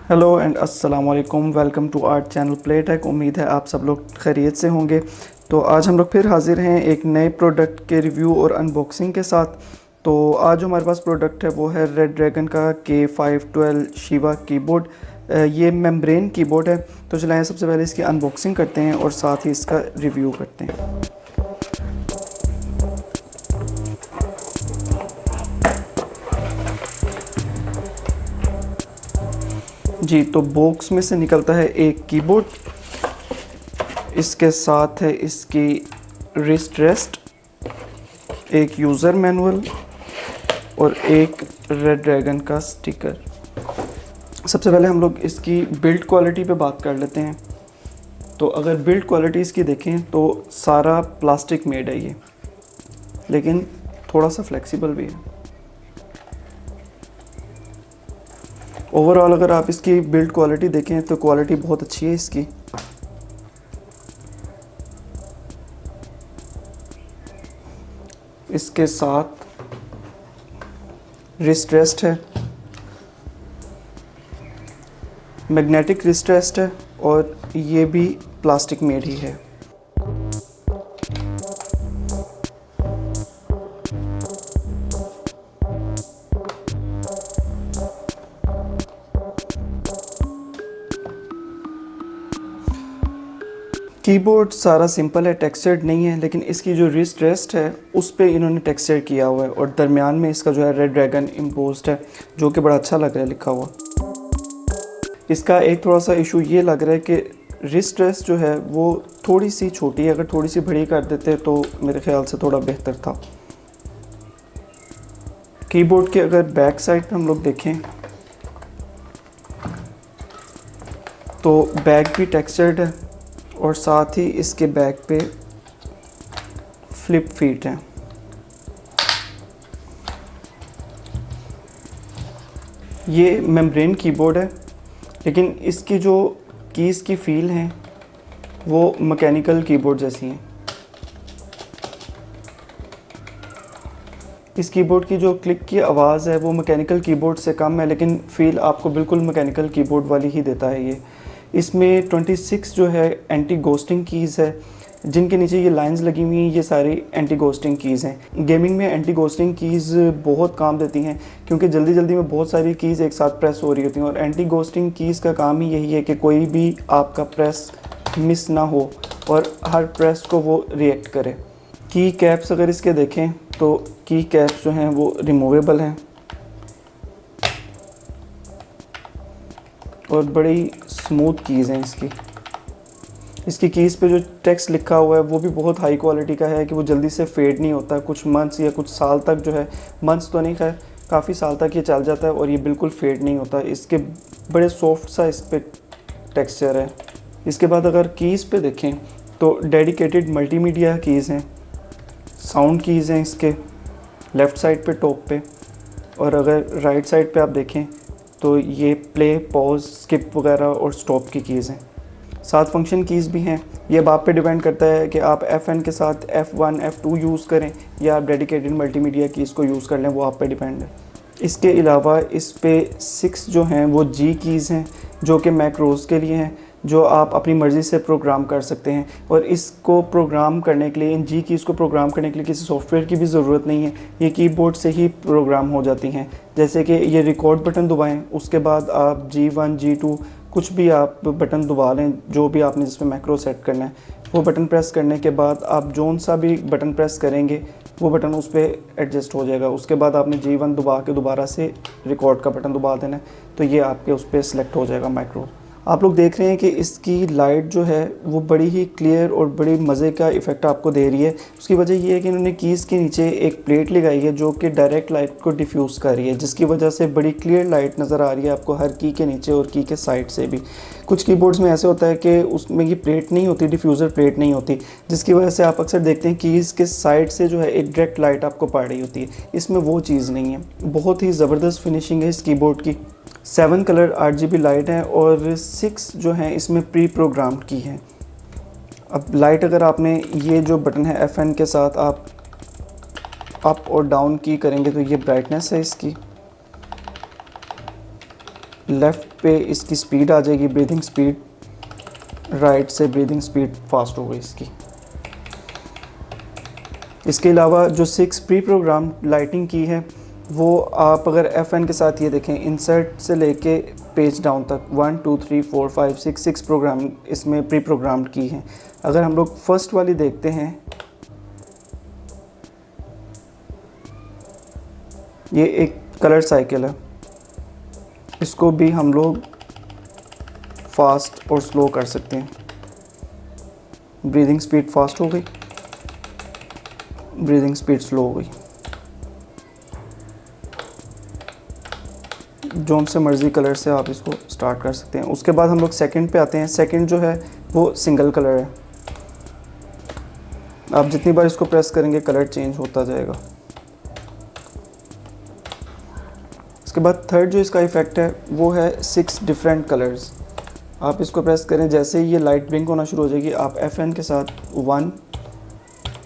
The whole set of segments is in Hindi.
हेलो एंड अस्सलाम वालेकुम, welcome to our channel play tech. उम्मीद है आप सब लोग खैरियत से होंगे। तो आज हम लोग फिर हाज़िर हैं एक नए प्रोडक्ट के रिव्यू और अनबॉक्सिंग के साथ। तो आज जो हमारे पास प्रोडक्ट है वो है रेड ड्रैगन का K512 शिवा कीबोर्ड। ये मेम्ब्रेन कीबोर्ड है। तो चलाएं सबसे पहले इसकी अनबॉक्सिंग करते हैं और साथ ही इसका रिव्यू करते हैं। जी, तो बॉक्स में से निकलता है एक कीबोर्ड। इसके साथ है इसकी रिस्ट रेस्ट, एक यूज़र मैनुअल और एक रेड ड्रैगन का स्टिकर। सबसे पहले हम लोग इसकी बिल्ड क्वालिटी पे बात कर लेते हैं। तो अगर बिल्ड क्वालिटी इसकी देखें तो सारा प्लास्टिक मेड है ये, लेकिन थोड़ा सा फ्लेक्सिबल भी है। ओवरऑल अगर आप इसकी बिल्ड क्वालिटी देखें तो क्वालिटी बहुत अच्छी है इसकी। इसके साथ रिस्ट रेस्ट है, मैग्नेटिक रिस्ट रेस्ट है और ये भी प्लास्टिक मेड ही है। कीबोर्ड सारा सिंपल है, टेक्सचर्ड नहीं है, लेकिन इसकी जो रिस्ट रेस्ट है उस पे इन्होंने टेक्सचर किया हुआ है और दरमियान में इसका जो है रेड ड्रैगन इम्पोज्ड है, जो कि बड़ा अच्छा लग रहा है लिखा हुआ। इसका एक थोड़ा सा इशू ये लग रहा है कि रिस्ट रेस्ट जो है वो थोड़ी सी छोटी है। अगर थोड़ी सी बड़ी कर देते तो मेरे ख्याल से थोड़ा बेहतर था। कीबोर्ड के अगर बैक साइड पे हम लोग देखें तो बैक भी टेक्सचर्ड है और साथ ही इसके बैक पे फ्लिप फीट हैं। ये मेम्ब्रेन कीबोर्ड है, लेकिन इसकी जो कीज़ की फील हैं वो मैकेनिकल कीबोर्ड जैसी हैं। इस कीबोर्ड की जो क्लिक की आवाज़ है वो मैकेनिकल कीबोर्ड से कम है, लेकिन फ़ील आपको बिल्कुल मैकेनिकल कीबोर्ड वाली ही देता है ये। इसमें 26 जो है एंटी गोस्टिंग कीज़ है, जिनके नीचे ये लाइंस लगी हुई हैं, ये सारी एंटी गोस्टिंग कीज़ हैं। गेमिंग में एंटी गोस्टिंग कीज़ बहुत काम देती हैं, क्योंकि जल्दी जल्दी में बहुत सारी कीज़ एक साथ प्रेस हो रही होती हैं और एंटी गोस्टिंग कीज़ का काम ही यही है कि कोई भी आपका प्रेस मिस ना हो और हर प्रेस को वो रिएक्ट करे। की कैप्स अगर इसके देखें तो की कैप्स जो हैं वो रिमूवेबल हैं और बड़ी स्मूथ कीज़ हैं इसकी कीज़ पे जो टेक्स्ट लिखा हुआ है वो भी बहुत हाई क्वालिटी का है कि वो जल्दी से फेड नहीं होता। कुछ मंथ्स या कुछ साल तक जो है, मंथ्स तो नहीं, खैर काफ़ी साल तक ये चल जाता है और ये बिल्कुल फेड नहीं होता। इसके बड़े सॉफ्ट सा इस पर टेक्सचर है। इसके बाद अगर कीज़ पे देखें तो डेडिकेटेड मल्टीमीडिया कीज़ हैं, साउंड कीज़ हैं इसके लेफ़्ट साइड पे टॉप पे, और अगर राइट साइड पे आप देखें तो ये प्ले, पॉज, स्किप वगैरह और स्टॉप की कीज़ हैं। 7 फंक्शन कीज़ भी हैं। ये अब आप पे डिपेंड करता है कि आप FN के साथ F1, F2 यूज़ करें या आप डेडिकेटेड मल्टीमीडिया कीज़ को यूज़ कर लें, वो आप पे डिपेंड है। इसके अलावा इस पे 6 जो हैं वो G कीज़ हैं, जो कि मैक्रोज़ के लिए हैं, जो आप अपनी मर्ज़ी से प्रोग्राम कर सकते हैं। और इसको प्रोग्राम करने के लिए, इन G कीज़ को प्रोग्राम करने के लिए किसी सॉफ्टवेयर की भी ज़रूरत नहीं है, ये कीबोर्ड से ही प्रोग्राम हो जाती हैं। जैसे कि ये रिकॉर्ड बटन दबाएं, उसके बाद आप G1, G2 कुछ भी आप बटन दबा लें, जो भी आपने जिसमें मैक्रो सेट करना है, वो बटन प्रेस करने के बाद आप जोन सा भी बटन प्रेस करेंगे वो बटन उस पर एडजस्ट हो जाएगा। उसके बाद आपने G1 दबा के दोबारा से रिकॉर्ड का बटन दबा देना है, तो ये आपके उस पर सिलेक्ट हो जाएगा मैक्रो। आप लोग देख रहे हैं कि इसकी लाइट जो है वो बड़ी ही क्लियर और बड़ी मज़े का इफ़ेक्ट आपको दे रही है। उसकी वजह ये है कि इन्होंने कीज़ के नीचे एक प्लेट लगाई है जो कि डायरेक्ट लाइट को डिफ्यूज़ कर रही है, जिसकी वजह से बड़ी क्लियर लाइट नज़र आ रही है आपको हर की के नीचे और की के साइड से भी। कुछ कीबोर्ड्स में ऐसे होता है कि उसमें ये प्लेट नहीं होती, डिफ्यूज़र प्लेट नहीं होती, जिसकी वजह से आप अक्सर देखते हैं कीज़ के साइड से जो है एक डायरेक्ट लाइट आपको पड़ रही होती है। इसमें वो चीज़ नहीं है। बहुत ही ज़बरदस्त फिनिशिंग है इस कीबोर्ड की। 7 कलर RGB लाइट है और 6 जो हैं इसमें प्री प्रोग्राम्ड की है। अब लाइट अगर आपने ये जो बटन है FN के साथ आप अप और डाउन की करेंगे तो ये ब्राइटनेस है इसकी। लेफ़्ट पे इसकी स्पीड आ जाएगी, ब्रीदिंग स्पीड, राइट से ब्रीदिंग स्पीड फास्ट हो गई इसकी। इसके अलावा जो 6 प्री प्रोग्राम लाइटिंग की है वो आप अगर FN के साथ ये देखें, इंसर्ट से लेके पेज डाउन तक 1 2 3 4 5 6 प्रोग्राम इसमें प्री प्रोग्राम्ड की हैं। अगर हम लोग फर्स्ट वाली देखते हैं, ये एक कलर साइकिल है, इसको भी हम लोग फास्ट और स्लो कर सकते हैं। ब्रीदिंग स्पीड फास्ट हो गई, ब्रीदिंग स्पीड स्लो हो गई। जोन से मर्ज़ी कलर से आप इसको स्टार्ट कर सकते हैं। उसके बाद हम लोग सेकंड पे आते हैं। सेकंड जो है वो सिंगल कलर है, आप जितनी बार इसको प्रेस करेंगे कलर चेंज होता जाएगा। उसके बाद थर्ड जो इसका इफ़ेक्ट है वो है 6 डिफरेंट कलर्स। आप इसको प्रेस करें, जैसे ही ये लाइट ब्लिंक होना शुरू हो जाएगी, आप FN के साथ 1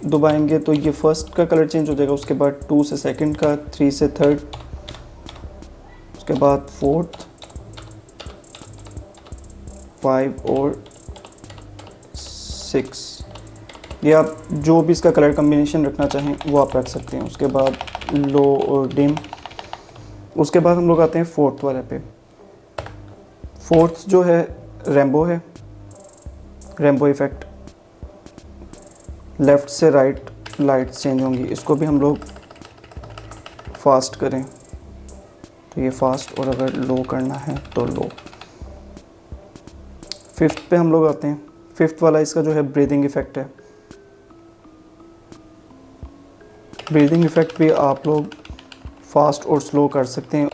दबाएंगे तो ये फर्स्ट का कलर चेंज हो जाएगा। उसके बाद 2 से सेकंड का, 3 से थर्ड, उसके बाद फोर्थ, 5 और 6। ये आप जो भी इसका कलर कम्बिनेशन रखना चाहें वो आप रख सकते हैं। उसके बाद लो और डिम। उसके बाद हम लोग आते हैं फोर्थ वाले पे। फोर्थ जो है रेम्बो है, रेम्बो इफ़ेक्ट। लेफ़्ट से राइट लाइट्स चेंज होंगी, इसको भी हम लोग फास्ट करें तो ये फास्ट, और अगर लो करना है तो लो। फिफ्थ पे हम लोग आते हैं। फिफ्थ वाला इसका जो है ब्रीदिंग इफ़ेक्ट है। ब्रीदिंग इफ़ेक्ट भी आप लोग फास्ट और स्लो कर सकते हैं।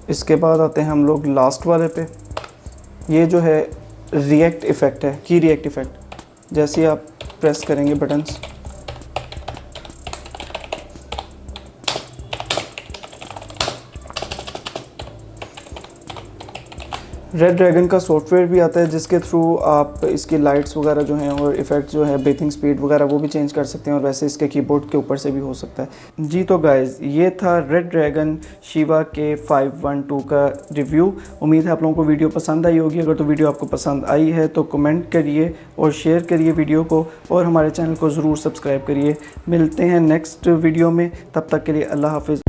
इसके बाद आते हैं हम लोग लास्ट वाले पे। ये जो है रिएक्ट इफ़ेक्ट है, की रिएक्ट इफ़ेक्ट। जैसे ही आप प्रेस करेंगे बटन्स, रेड ड्रैगन का सॉफ्टवेयर भी आता है जिसके थ्रू आप इसकी लाइट्स वगैरह जो हैं और इफ़ेक्ट जो है ब्रीथिंग स्पीड वगैरह वो भी चेंज कर सकते हैं, और वैसे इसके कीबोर्ड के ऊपर से भी हो सकता है। जी तो गाइज़, ये था रेड ड्रैगन शिवा के 512 का रिव्यू। उम्मीद है आप लोगों को वीडियो पसंद आई होगी। अगर तो वीडियो आपको पसंद आई है तो कमेंट करिए और शेयर करिए वीडियो को, और हमारे चैनल को ज़रूर सब्सक्राइब करिए। मिलते हैं नेक्स्ट वीडियो में, तब तक के लिए अल्लाह हाफिज़।